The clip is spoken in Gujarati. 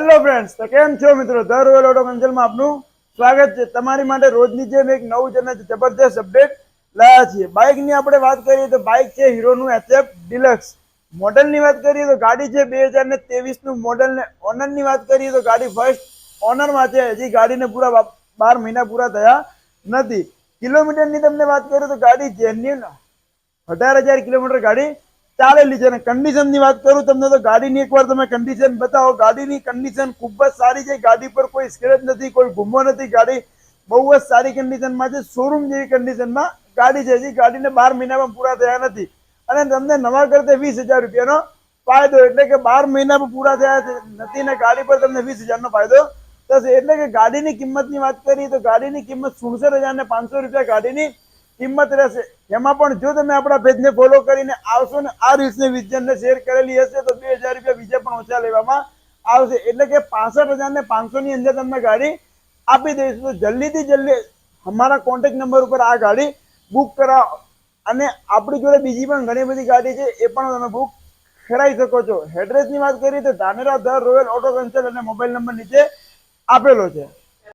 હેલો ફ્રેન્ડ્સ, તો કેમ છો મિત્રો? ધ રોયલ ઓટો કન્સલ્ટમાં આપનું સ્વાગત છે. તમારી માટે રોજની જેમ એક નવું અને જબરદસ્ત અપડેટ લાયા છીએ. બાઇકની આપણે વાત કરીએ તો બાઇક છે હીરોનું એચએફ ડિલક્સ. મોડલની વાત કરીએ તો ગાડી છે 2023 નું મોડલ ને ઓનરની વાત કરીએ તો ગાડી ફર્સ્ટ ઓનરમાં છે. હજી ગાડીને પૂરા 12 મહિના પૂરા થયા નથી. કિલોમીટરની તમને વાત કરું તો ગાડી જેન્યુન 18,000 કિલોમીટર ગાડી ચાલેલી છે. અને કન્ડિશનની વાત કરું તમને તો ગાડીની એકવાર તમે કન્ડિશન બતાવો. ગાડીની કન્ડિશન ખૂબ જ સારી છે. ગાડી પર કોઈ સ્ક્રેચ નથી, કોઈ ગુમો નથી. ગાડી બહુ જ સારી કન્ડિશનમાં છે. શોરૂમ જેવી કન્ડિશનમાં ગાડી છે. હજી ગાડીને 12 મહિનામાં પૂરા થયા નથી. અને તમને નવા કરતે 20,000 રૂપિયાનો ફાયદો, એટલે કે 12 મહિનામાં પૂરા થયા નથી ને ગાડી પર તમને 20,000 નો ફાયદો થશે. એટલે કે ગાડીની કિંમતની વાત કરીએ તો ગાડીની કિંમત 67,500 રૂપિયા ગાડીની કિંમત રહેશે. એમાં પણ જો તમે આપણા પેજને ફોલો કરીને આવશો ને આ રીલ્સને વિઝનને શેર કરેલી હશે તો 2,000 રૂપિયા બીજા પણ ઓછા લેવામાં આવશે. એટલે કે 65,500 ની અંદર તમને ગાડી આપી દઈશું. તો જલ્દીથી જલ્દી અમારા કોન્ટેક્ટ નંબર ઉપર આ ગાડી બુક કરાવો. અને આપણી જોડે બીજી પણ ઘણી બધી ગાડી છે, એ પણ તમે બુક કરાવી શકો છો. એડ્રેસની વાત કરીએ તો Dhanera the royal auto consult અને મોબાઈલ નંબર નીચે આપેલો છે.